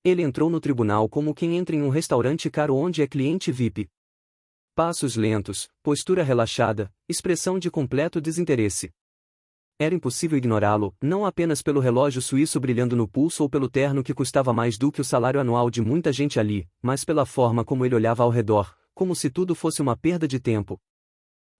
Ele entrou no tribunal como quem entra em um restaurante caro onde é cliente VIP. Passos lentos, postura relaxada, expressão de completo desinteresse. Era impossível ignorá-lo, não apenas pelo relógio suíço brilhando no pulso ou pelo terno que custava mais do que o salário anual de muita gente ali, mas pela forma como ele olhava ao redor, como se tudo fosse uma perda de tempo.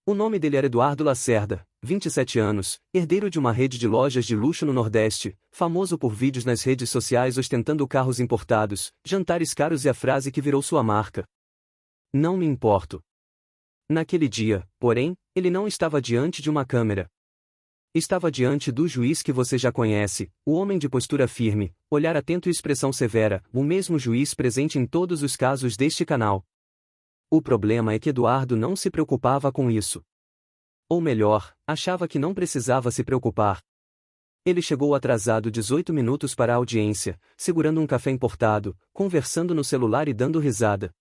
O nome dele era Eduardo Lacerda, 27 anos, herdeiro de uma rede de lojas de luxo no Nordeste, famoso por vídeos nas redes sociais ostentando carros importados, jantares caros e a frase que virou sua marca: "Não me importo." Naquele dia, porém, ele não estava diante de uma câmera. Estava diante do juiz que você já conhece, o homem de postura firme, olhar atento e expressão severa, o mesmo juiz presente em todos os casos deste canal. O problema é que Eduardo não se preocupava com isso. Ou melhor, achava que não precisava se preocupar. Ele chegou atrasado 18 minutos para a audiência, segurando um café importado, conversando no celular e dando risada.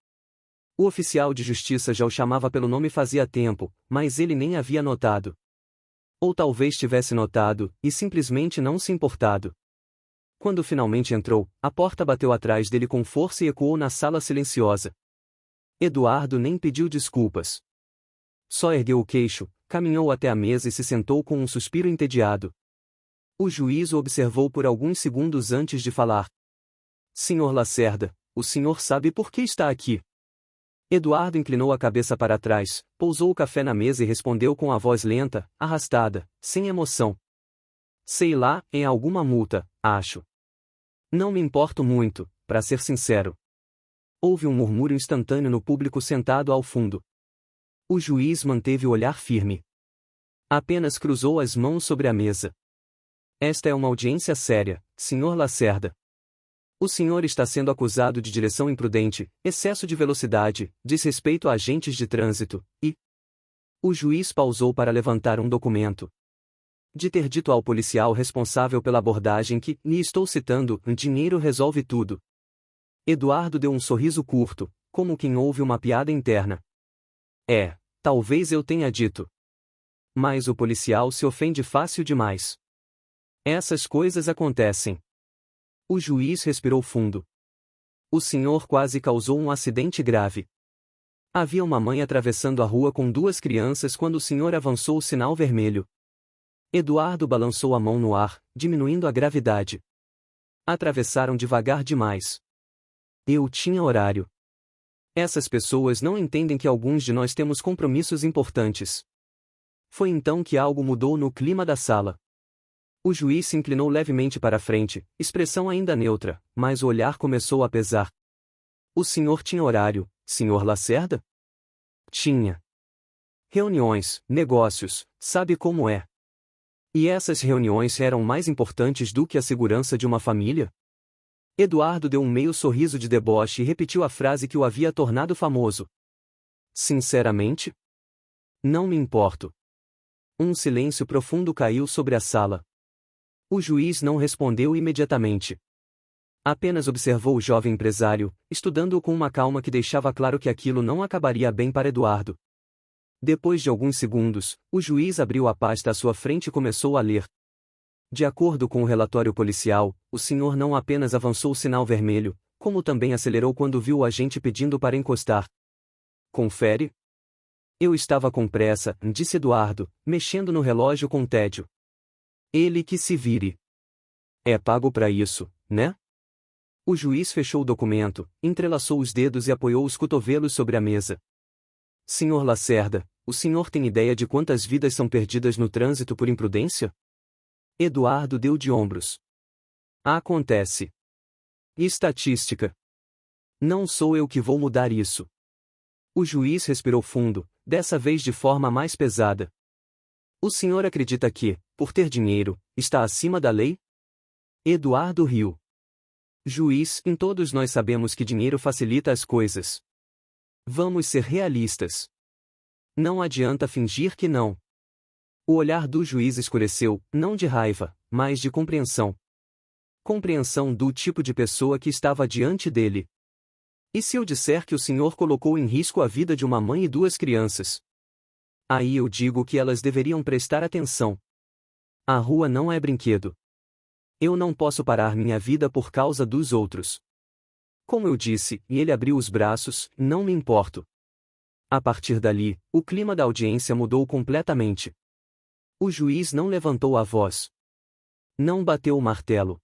O oficial de justiça já o chamava pelo nome fazia tempo, mas ele nem havia notado. Ou talvez tivesse notado, e simplesmente não se importado. Quando finalmente entrou, a porta bateu atrás dele com força e ecoou na sala silenciosa. Eduardo nem pediu desculpas. Só ergueu o queixo, caminhou até a mesa e se sentou com um suspiro entediado. O juiz o observou por alguns segundos antes de falar. "Senhor Lacerda, o senhor sabe por que está aqui?" Eduardo inclinou a cabeça para trás, pousou o café na mesa e respondeu com a voz lenta, arrastada, sem emoção. "Sei lá, em alguma multa, acho. Não me importo muito, para ser sincero." Houve um murmúrio instantâneo no público sentado ao fundo. O juiz manteve o olhar firme. Apenas cruzou as mãos sobre a mesa. "Esta é uma audiência séria, Sr. Lacerda. O senhor está sendo acusado de direção imprudente, excesso de velocidade, desrespeito a agentes de trânsito, e..." O juiz pausou para levantar um documento. "De ter dito ao policial responsável pela abordagem que, e estou citando, dinheiro resolve tudo." Eduardo deu um sorriso curto, como quem ouve uma piada interna. Talvez eu tenha dito. Mas o policial se ofende fácil demais. Essas coisas acontecem. O juiz respirou fundo. "O senhor quase causou um acidente grave. Havia uma mãe atravessando a rua com duas crianças quando o senhor avançou o sinal vermelho." Eduardo balançou a mão no ar, diminuindo a gravidade. "Atravessaram devagar demais. Eu tinha horário." Essas pessoas não entendem que alguns de nós temos compromissos importantes. Foi então que algo mudou no clima da sala. O juiz se inclinou levemente para a frente, expressão ainda neutra, mas o olhar começou a pesar. "O senhor tinha horário, Sr. Lacerda?" "Tinha. Reuniões, negócios, sabe como é. E essas reuniões eram mais importantes do que a segurança de uma família?" Eduardo deu um meio sorriso de deboche e repetiu a frase que o havia tornado famoso. "Sinceramente? Não me importo." Um silêncio profundo caiu sobre a sala. O juiz não respondeu imediatamente. Apenas observou o jovem empresário, estudando-o com uma calma que deixava claro que aquilo não acabaria bem para Eduardo. Depois de alguns segundos, o juiz abriu a pasta à sua frente e começou a ler. "De acordo com o relatório policial, o senhor não apenas avançou o sinal vermelho, como também acelerou quando viu o agente pedindo para encostar." "Confere?" "Eu estava com pressa", disse Eduardo, mexendo no relógio com tédio. "Ele que se vire. É pago para isso, né?" O juiz fechou o documento, entrelaçou os dedos e apoiou os cotovelos sobre a mesa. "Senhor Lacerda, o senhor tem ideia de quantas vidas são perdidas no trânsito por imprudência?" Eduardo deu de ombros. "Acontece. E estatística? Não sou eu que vou mudar isso." O juiz respirou fundo, dessa vez de forma mais pesada. "O senhor acredita que, por ter dinheiro, está acima da lei?" Eduardo riu. "Juiz, todos nós sabemos que dinheiro facilita as coisas. Vamos ser realistas. Não adianta fingir que não." O olhar do juiz escureceu, não de raiva, mas de compreensão. Compreensão do tipo de pessoa que estava diante dele. "E se eu disser que o senhor colocou em risco a vida de uma mãe e duas crianças? Aí eu digo que elas deveriam prestar atenção. A rua não é brinquedo. Eu não posso parar minha vida por causa dos outros." Como eu disse, e ele abriu os braços, não me importo. A partir dali, o clima da audiência mudou completamente. O juiz não levantou a voz. Não bateu o martelo.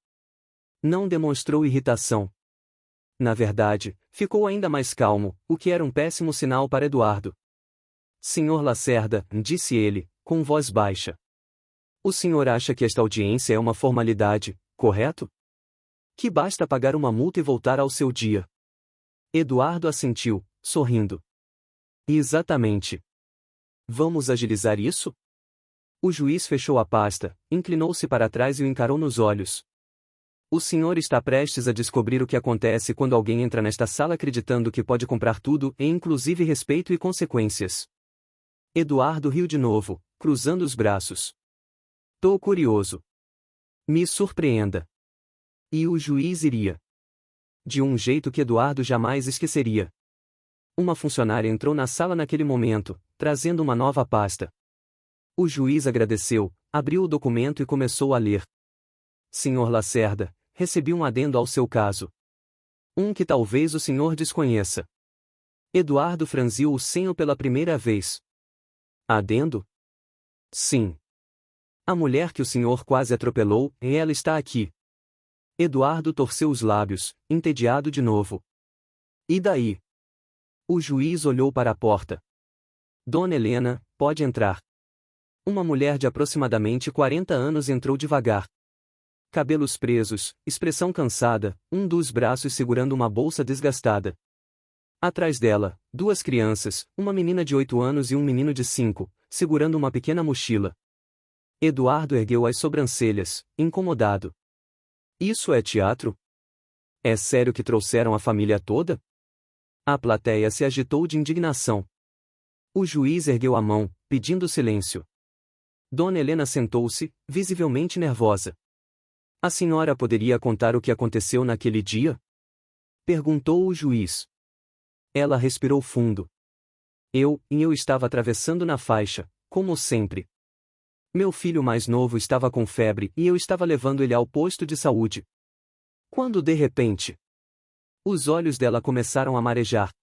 Não demonstrou irritação. Na verdade, ficou ainda mais calmo, o que era um péssimo sinal para Eduardo. Senhor Lacerda, disse ele, com voz baixa. O senhor acha que esta audiência é uma formalidade, correto? Que basta pagar uma multa e voltar ao seu dia. Eduardo assentiu, sorrindo. Exatamente. Vamos agilizar isso? O juiz fechou a pasta, inclinou-se para trás e o encarou nos olhos. O senhor está prestes a descobrir o que acontece quando alguém entra nesta sala acreditando que pode comprar tudo, e inclusive respeito e consequências. Eduardo riu de novo, cruzando os braços. Tô curioso. Me surpreenda. E o juiz iria. De um jeito que Eduardo jamais esqueceria. Uma funcionária entrou na sala naquele momento, trazendo uma nova pasta. O juiz agradeceu, abriu o documento e começou a ler. Senhor Lacerda, recebi um adendo ao seu caso. Um que talvez o senhor desconheça. Eduardo franziu o senho pela primeira vez. Adendo? Sim. A mulher que o senhor quase atropelou, ela está aqui. Eduardo torceu os lábios, entediado de novo. E daí? O juiz olhou para a porta. Dona Helena, pode entrar. Uma mulher de aproximadamente 40 anos entrou devagar. Cabelos presos, expressão cansada, um dos braços segurando uma bolsa desgastada. Atrás dela, duas crianças, uma menina de 8 anos e um menino de 5, segurando uma pequena mochila. Eduardo ergueu as sobrancelhas, incomodado. Isso é teatro? É sério que trouxeram a família toda? A plateia se agitou de indignação. O juiz ergueu a mão, pedindo silêncio. Dona Helena sentou-se, visivelmente nervosa. A senhora poderia contar o que aconteceu naquele dia? Perguntou o juiz. Ela respirou fundo. Eu estava atravessando na faixa, como sempre. Meu filho mais novo estava com febre e eu estava levando ele ao posto de saúde. Quando de repente, os olhos dela começaram a marejar.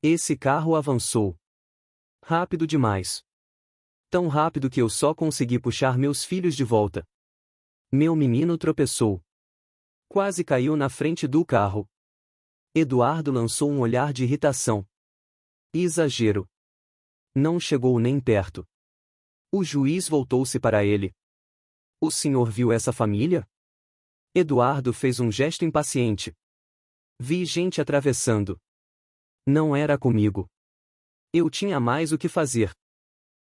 Esse carro avançou. Rápido demais. Tão rápido que eu só consegui puxar meus filhos de volta. Meu menino tropeçou. Quase caiu na frente do carro. Eduardo lançou um olhar de irritação. Exagero. Não chegou nem perto. O juiz voltou-se para ele. O senhor viu essa família? Eduardo fez um gesto impaciente. Vi gente atravessando. Não era comigo. Eu tinha mais o que fazer.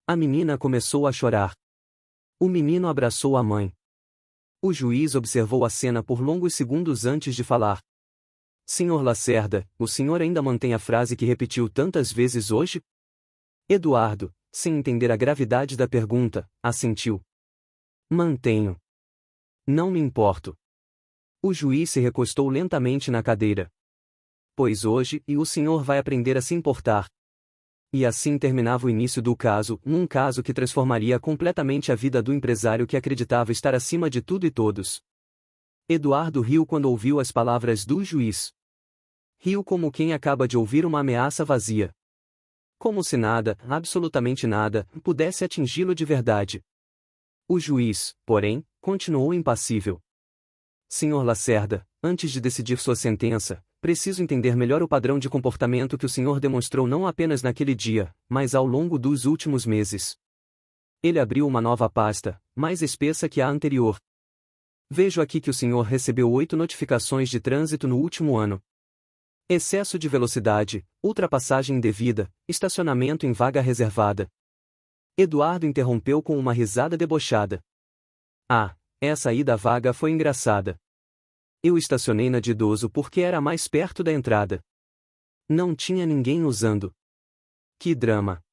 A menina começou a chorar. O menino abraçou a mãe. O juiz observou a cena por longos segundos antes de falar. Senhor Lacerda, o senhor ainda mantém a frase que repetiu tantas vezes hoje? Eduardo, sem entender a gravidade da pergunta, assentiu. Mantenho. Não me importo. O juiz se recostou lentamente na cadeira. Pois hoje, o senhor vai aprender a se importar. E assim terminava o início do caso, num caso que transformaria completamente a vida do empresário que acreditava estar acima de tudo e todos. Eduardo riu quando ouviu as palavras do juiz. Riu como quem acaba de ouvir uma ameaça vazia. Como se nada, absolutamente nada, pudesse atingi-lo de verdade. O juiz, porém, continuou impassível. Senhor Lacerda, antes de decidir sua sentença, preciso entender melhor o padrão de comportamento que o senhor demonstrou não apenas naquele dia, mas ao longo dos últimos meses. Ele abriu uma nova pasta, mais espessa que a anterior. Vejo aqui que o senhor recebeu 8 notificações de trânsito no último ano. Excesso de velocidade, ultrapassagem indevida, estacionamento em vaga reservada. Eduardo interrompeu com uma risada debochada. Ah, essa ida à vaga foi engraçada. Eu estacionei na de idoso porque era mais perto da entrada. Não tinha ninguém usando. Que drama.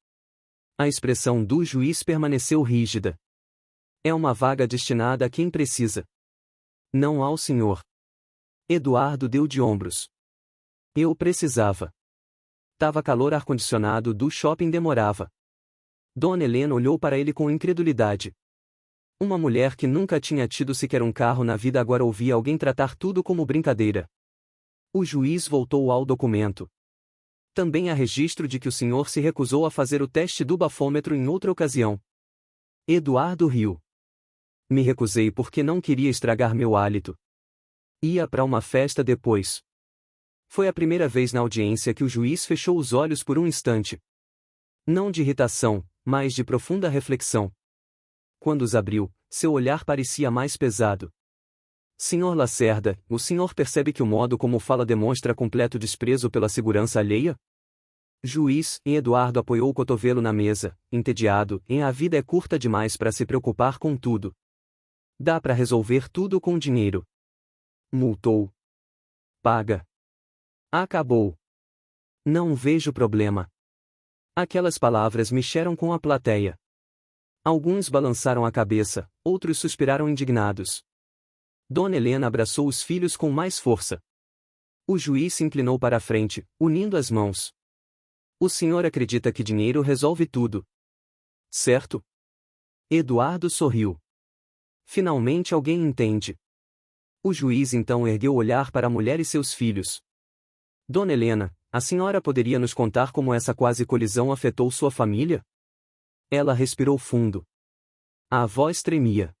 A expressão do juiz permaneceu rígida. É uma vaga destinada a quem precisa. Não ao senhor. Eduardo deu de ombros. Eu precisava. Tava calor, ar-condicionado do shopping demorava. Dona Helena olhou para ele com incredulidade. Uma mulher que nunca tinha tido sequer um carro na vida agora ouvia alguém tratar tudo como brincadeira. O juiz voltou ao documento. Também há registro de que o senhor se recusou a fazer o teste do bafômetro em outra ocasião. Eduardo riu. Me recusei porque não queria estragar meu hálito. Ia para uma festa depois. Foi a primeira vez na audiência que o juiz fechou os olhos por um instante. Não de irritação, mas de profunda reflexão. Quando os abriu, seu olhar parecia mais pesado. Senhor Lacerda, o senhor percebe que o modo como fala demonstra completo desprezo pela segurança alheia? Juiz, Eduardo apoiou o cotovelo na mesa, entediado, a vida é curta demais para se preocupar com tudo. Dá para resolver tudo com dinheiro. Multou. Paga. Acabou. Não vejo problema. Aquelas palavras mexeram com a plateia. Alguns balançaram a cabeça, outros suspiraram indignados. Dona Helena abraçou os filhos com mais força. O juiz se inclinou para a frente, unindo as mãos. O senhor acredita que dinheiro resolve tudo? Certo? Eduardo sorriu. Finalmente alguém entende. O juiz então ergueu o olhar para a mulher e seus filhos. Dona Helena, a senhora poderia nos contar como essa quase colisão afetou sua família? Ela respirou fundo. A voz tremia.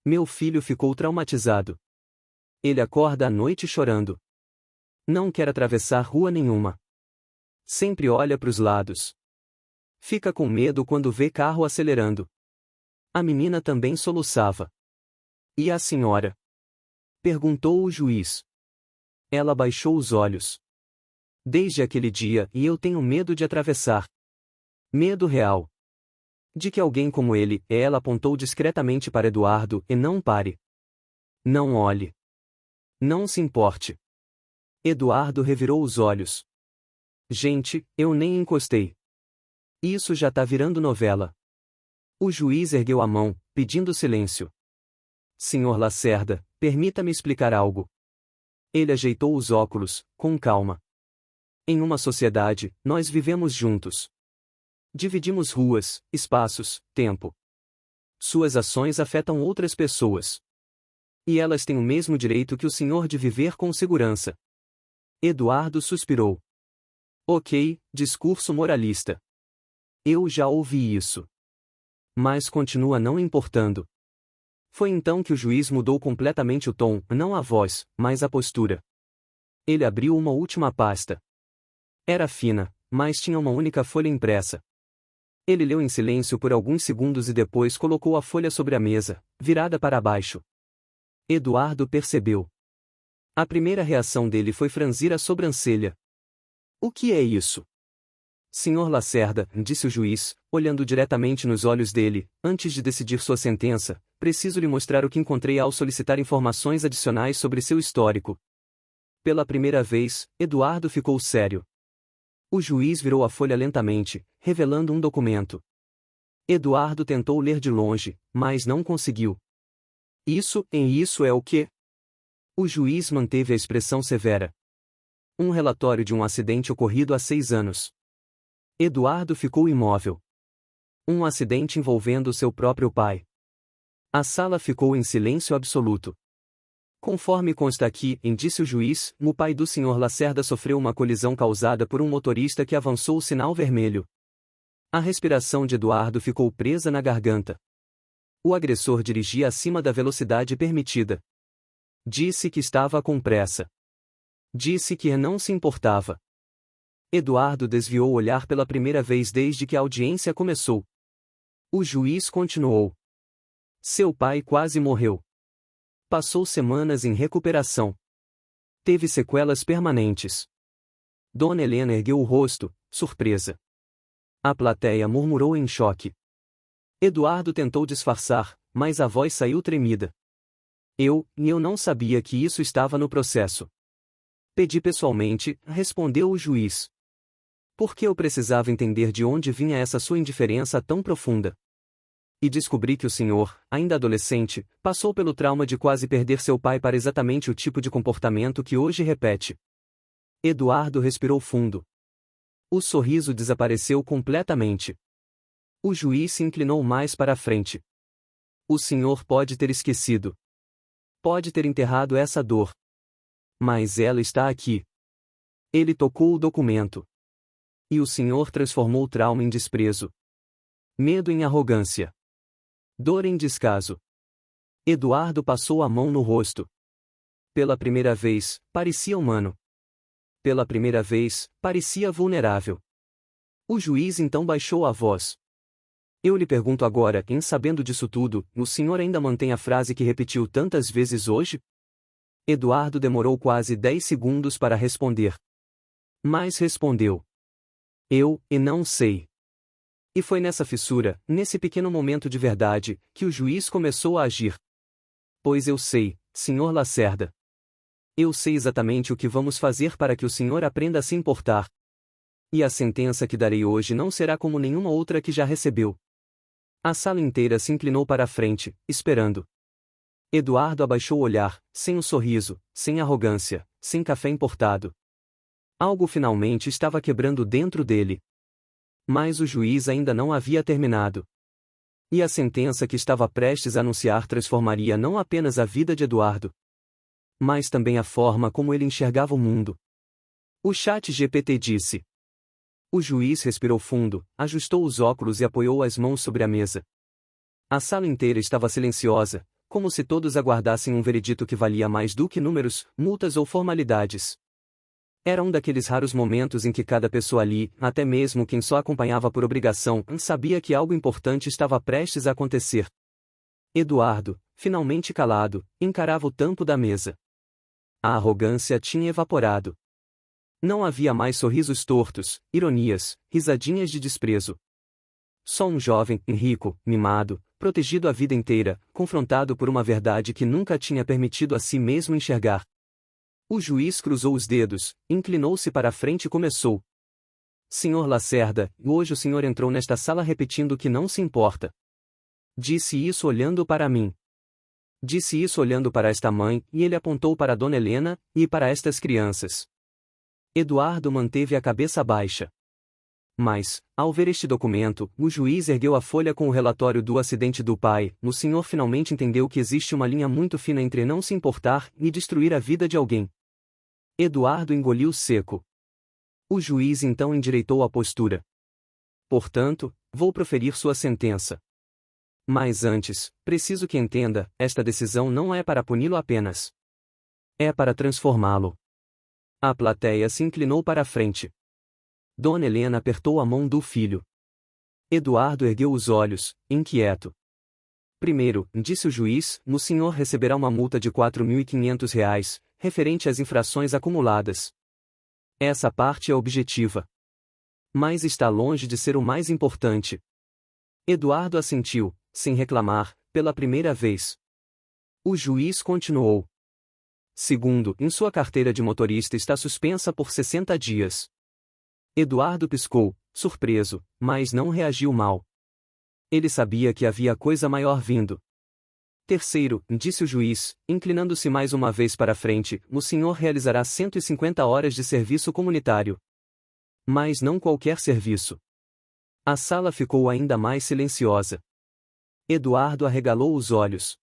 Meu filho ficou traumatizado. Ele acorda à noite chorando. Não quer atravessar rua nenhuma. Sempre olha para os lados. Fica com medo quando vê carro acelerando. A menina também soluçava. E a senhora? Perguntou o juiz. Ela baixou os olhos. Desde aquele dia, eu tenho medo de atravessar. Medo real. De que alguém como ele, ela apontou discretamente para Eduardo, e não pare. Não olhe. Não se importe. Eduardo revirou os olhos. Gente, eu nem encostei. Isso já tá virando novela. O juiz ergueu a mão, pedindo silêncio. Senhor Lacerda, permita-me explicar algo. Ele ajeitou os óculos, com calma. Em uma sociedade, nós vivemos juntos. Dividimos ruas, espaços, tempo. Suas ações afetam outras pessoas. E elas têm o mesmo direito que o senhor de viver com segurança. Eduardo suspirou. Ok, discurso moralista. Eu já ouvi isso. Mas continua não importando. Foi então que o juiz mudou completamente o tom, não a voz, mas a postura. Ele abriu uma última pasta. Era fina, mas tinha uma única folha impressa. Ele leu em silêncio por alguns segundos e depois colocou a folha sobre a mesa, virada para baixo. Eduardo percebeu. A primeira reação dele foi franzir a sobrancelha. O que é isso? Senhor Lacerda, disse o juiz, olhando diretamente nos olhos dele, antes de decidir sua sentença, preciso lhe mostrar o que encontrei ao solicitar informações adicionais sobre seu histórico. Pela primeira vez, Eduardo ficou sério. O juiz virou a folha lentamente, revelando um documento. Eduardo tentou ler de longe, mas não conseguiu. Isso é o quê? O juiz manteve a expressão severa. Um relatório de um acidente ocorrido há 6 anos. Eduardo ficou imóvel. Um acidente envolvendo seu próprio pai. A sala ficou em silêncio absoluto. Conforme consta aqui, disse o juiz, o pai do Sr. Lacerda sofreu uma colisão causada por um motorista que avançou o sinal vermelho. A respiração de Eduardo ficou presa na garganta. O agressor dirigia acima da velocidade permitida. Disse que estava com pressa. Disse que não se importava. Eduardo desviou o olhar pela primeira vez desde que a audiência começou. O juiz continuou. Seu pai quase morreu. Passou semanas em recuperação. Teve sequelas permanentes. Dona Helena ergueu o rosto, surpresa. A plateia murmurou em choque. Eduardo tentou disfarçar, mas a voz saiu tremida. Eu não sabia que isso estava no processo. Pedi pessoalmente, respondeu o juiz. Por que eu precisava entender de onde vinha essa sua indiferença tão profunda? E descobri que o senhor, ainda adolescente, passou pelo trauma de quase perder seu pai para exatamente o tipo de comportamento que hoje repete. Eduardo respirou fundo. O sorriso desapareceu completamente. O juiz se inclinou mais para a frente. O senhor pode ter esquecido. Pode ter enterrado essa dor. Mas ela está aqui. Ele tocou o documento. E o senhor transformou trauma em desprezo. Medo em arrogância. Dor em descaso. Eduardo passou a mão no rosto. Pela primeira vez, parecia humano. Pela primeira vez, parecia vulnerável. O juiz então baixou a voz. Eu lhe pergunto agora, em sabendo disso tudo, o senhor ainda mantém a frase que repetiu tantas vezes hoje? Eduardo demorou quase 10 segundos para responder. Mas respondeu. E não sei. E foi nessa fissura, nesse pequeno momento de verdade, que o juiz começou a agir. Pois eu sei, senhor Lacerda. Eu sei exatamente o que vamos fazer para que o senhor aprenda a se importar. E a sentença que darei hoje não será como nenhuma outra que já recebeu. A sala inteira se inclinou para a frente, esperando. Eduardo abaixou o olhar, sem um sorriso, sem arrogância, sem café importado. Algo finalmente estava quebrando dentro dele. Mas o juiz ainda não havia terminado. E a sentença que estava prestes a anunciar transformaria não apenas a vida de Eduardo, mas também a forma como ele enxergava o mundo. O ChatGPT disse. O juiz respirou fundo, ajustou os óculos e apoiou as mãos sobre a mesa. A sala inteira estava silenciosa, como se todos aguardassem um veredito que valia mais do que números, multas ou formalidades. Era um daqueles raros momentos em que cada pessoa ali, até mesmo quem só acompanhava por obrigação, sabia que algo importante estava prestes a acontecer. Eduardo, finalmente calado, encarava o tampo da mesa. A arrogância tinha evaporado. Não havia mais sorrisos tortos, ironias, risadinhas de desprezo. Só um jovem, rico, mimado, protegido a vida inteira, confrontado por uma verdade que nunca tinha permitido a si mesmo enxergar. O juiz cruzou os dedos, inclinou-se para a frente e começou. Senhor Lacerda, hoje o senhor entrou nesta sala repetindo que não se importa. Disse isso olhando para mim. Disse isso olhando para esta mãe, e ele apontou para Dona Helena, e para estas crianças. Eduardo manteve a cabeça baixa. Mas, ao ver este documento, o juiz ergueu a folha com o relatório do acidente do pai. O senhor finalmente entendeu que existe uma linha muito fina entre não se importar e destruir a vida de alguém. Eduardo engoliu seco. O juiz então endireitou a postura. Portanto, vou proferir sua sentença. Mas antes, preciso que entenda, esta decisão não é para puni-lo apenas. É para transformá-lo. A plateia se inclinou para a frente. Dona Helena apertou a mão do filho. Eduardo ergueu os olhos, inquieto. Primeiro, disse o juiz, o senhor receberá uma multa de R$ 4.500, referente às infrações acumuladas. Essa parte é objetiva. Mas está longe de ser o mais importante. Eduardo assentiu, sem reclamar, pela primeira vez. O juiz continuou. Segundo, em sua carteira de motorista está suspensa por 60 dias. Eduardo piscou, surpreso, mas não reagiu mal. Ele sabia que havia coisa maior vindo. Terceiro, disse o juiz, inclinando-se mais uma vez para a frente, o senhor realizará 150 horas de serviço comunitário. Mas não qualquer serviço. A sala ficou ainda mais silenciosa. Eduardo arregalou os olhos.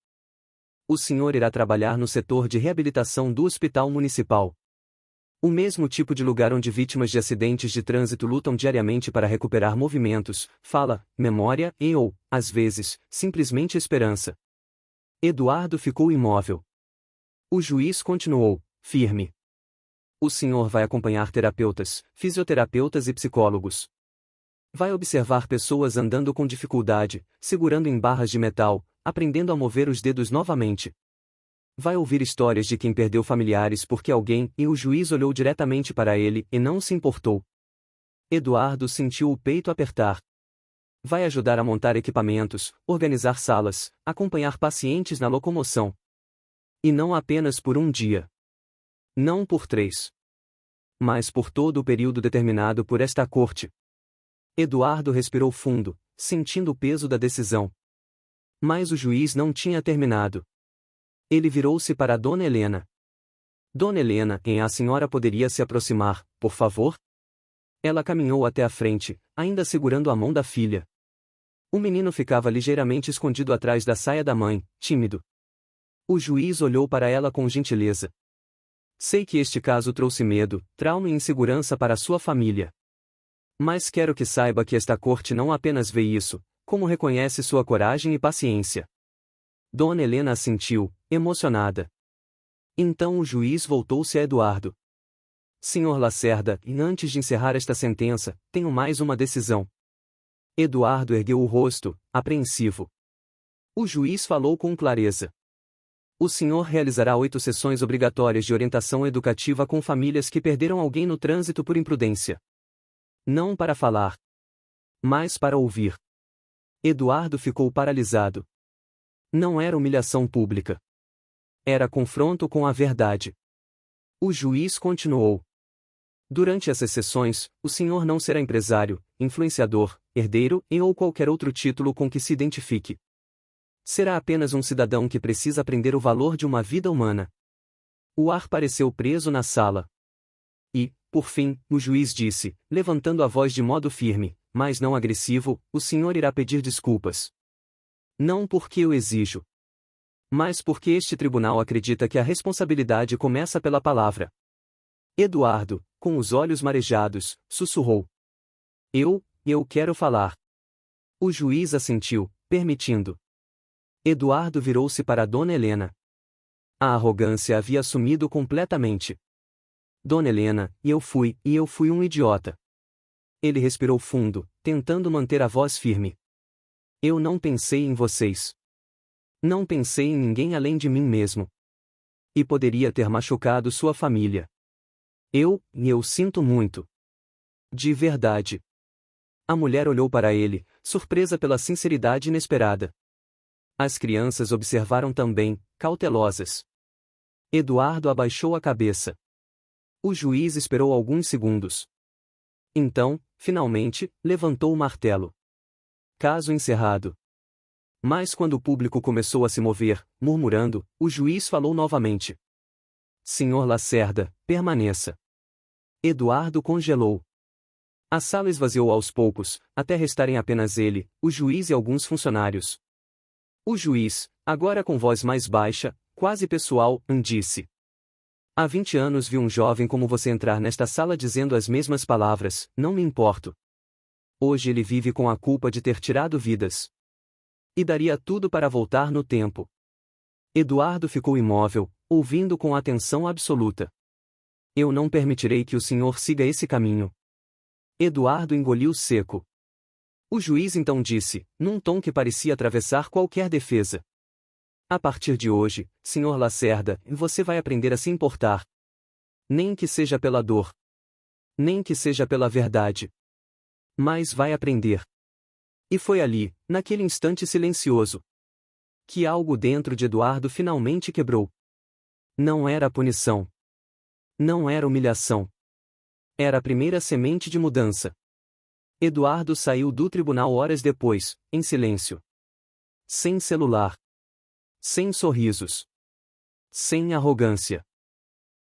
O senhor irá trabalhar no setor de reabilitação do hospital municipal. O mesmo tipo de lugar onde vítimas de acidentes de trânsito lutam diariamente para recuperar movimentos, fala, memória ou, às vezes, simplesmente esperança. Eduardo ficou imóvel. O juiz continuou, firme. O senhor vai acompanhar terapeutas, fisioterapeutas e psicólogos. Vai observar pessoas andando com dificuldade, segurando em barras de metal, aprendendo a mover os dedos novamente. Vai ouvir histórias de quem perdeu familiares porque alguém, e o juiz olhou diretamente para ele, e não se importou. Eduardo sentiu o peito apertar. Vai ajudar a montar equipamentos, organizar salas, acompanhar pacientes na locomoção. E não apenas por um dia. Não por 3. Mas por todo o período determinado por esta corte. Eduardo respirou fundo, sentindo o peso da decisão. Mas o juiz não tinha terminado. Ele virou-se para Dona Helena. Dona Helena, a senhora poderia se aproximar, por favor? Ela caminhou até a frente, ainda segurando a mão da filha. O menino ficava ligeiramente escondido atrás da saia da mãe, tímido. O juiz olhou para ela com gentileza. Sei que este caso trouxe medo, trauma e insegurança para sua família. Mas quero que saiba que esta corte não apenas vê isso, como reconhece sua coragem e paciência. Dona Helena assentiu, emocionada. Então o juiz voltou-se a Eduardo. Senhor Lacerda, e antes de encerrar esta sentença, tenho mais uma decisão. Eduardo ergueu o rosto, apreensivo. O juiz falou com clareza. O senhor realizará 8 sessões obrigatórias de orientação educativa com famílias que perderam alguém no trânsito por imprudência. Não para falar, mas para ouvir. Eduardo ficou paralisado. Não era humilhação pública. Era confronto com a verdade. O juiz continuou. Durante essas sessões, o senhor não será empresário, influenciador, herdeiro e ou qualquer outro título com que se identifique. Será apenas um cidadão que precisa aprender o valor de uma vida humana. O ar pareceu preso na sala. E, por fim, o juiz disse, levantando a voz de modo firme, mas não agressivo, o senhor irá pedir desculpas. Não porque eu exijo, mas porque este tribunal acredita que a responsabilidade começa pela palavra. Eduardo, com os olhos marejados, sussurrou. Eu quero falar. O juiz assentiu, permitindo. Eduardo virou-se para Dona Helena. A arrogância havia sumido completamente. Dona Helena, e eu fui um idiota. Ele respirou fundo, tentando manter a voz firme. Eu não pensei em vocês. Não pensei em ninguém além de mim mesmo. E poderia ter machucado sua família. Eu sinto muito. De verdade. A mulher olhou para ele, surpresa pela sinceridade inesperada. As crianças observaram também, cautelosas. Eduardo abaixou a cabeça. O juiz esperou alguns segundos. Então, finalmente, levantou o martelo. Caso encerrado. Mas quando o público começou a se mover, murmurando, o juiz falou novamente. Senhor Lacerda, permaneça. Eduardo congelou. A sala esvaziou aos poucos, até restarem apenas ele, o juiz e alguns funcionários. O juiz, agora com voz mais baixa, quase pessoal, disse. Há 20 anos vi um jovem como você entrar nesta sala dizendo as mesmas palavras, não me importo. Hoje ele vive com a culpa de ter tirado vidas. E daria tudo para voltar no tempo. Eduardo ficou imóvel, ouvindo com atenção absoluta. Eu não permitirei que o senhor siga esse caminho. Eduardo engoliu seco. O juiz então disse, num tom que parecia atravessar qualquer defesa. A partir de hoje, senhor Lacerda, você vai aprender a se importar. Nem que seja pela dor. Nem que seja pela verdade. Mas vai aprender. E foi ali, naquele instante silencioso, que algo dentro de Eduardo finalmente quebrou. Não era punição. Não era humilhação. Era a primeira semente de mudança. Eduardo saiu do tribunal horas depois, em silêncio. Sem celular. Sem sorrisos. Sem arrogância.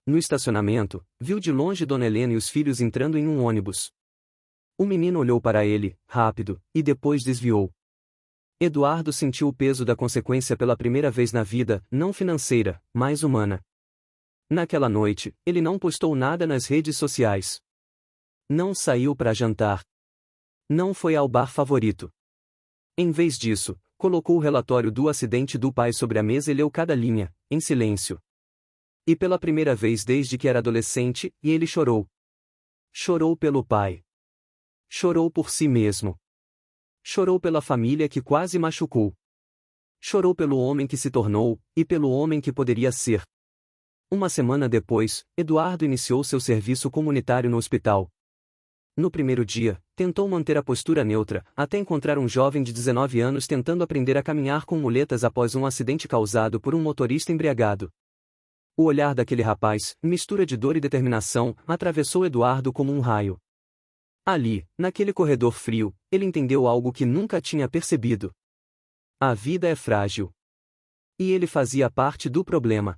No estacionamento, viu de longe Dona Helena e os filhos entrando em um ônibus. O menino olhou para ele, rápido, e depois desviou. Eduardo sentiu o peso da consequência pela primeira vez na vida, não financeira, mas humana. Naquela noite, ele não postou nada nas redes sociais. Não saiu para jantar. Não foi ao bar favorito. Em vez disso, colocou o relatório do acidente do pai sobre a mesa e leu cada linha, em silêncio. E pela primeira vez desde que era adolescente, ele chorou. Chorou pelo pai. Chorou por si mesmo. Chorou pela família que quase machucou. Chorou pelo homem que se tornou, e pelo homem que poderia ser. Uma semana depois, Eduardo iniciou seu serviço comunitário no hospital. No primeiro dia, tentou manter a postura neutra, até encontrar um jovem de 19 anos tentando aprender a caminhar com muletas após um acidente causado por um motorista embriagado. O olhar daquele rapaz, mistura de dor e determinação, atravessou Eduardo como um raio. Ali, naquele corredor frio, ele entendeu algo que nunca tinha percebido. A vida é frágil. E ele fazia parte do problema.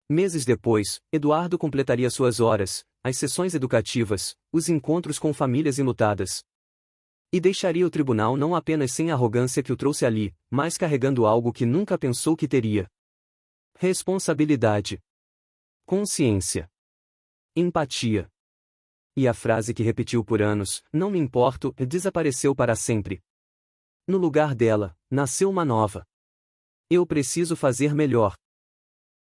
Meses depois, Eduardo completaria suas horas, as sessões educativas, os encontros com famílias enlutadas. E deixaria o tribunal não apenas sem a arrogância que o trouxe ali, mas carregando algo que nunca pensou que teria. Responsabilidade. consciência, empatia. E a frase que repetiu por anos, não me importo, desapareceu para sempre. No lugar dela, nasceu uma nova. Eu preciso fazer melhor.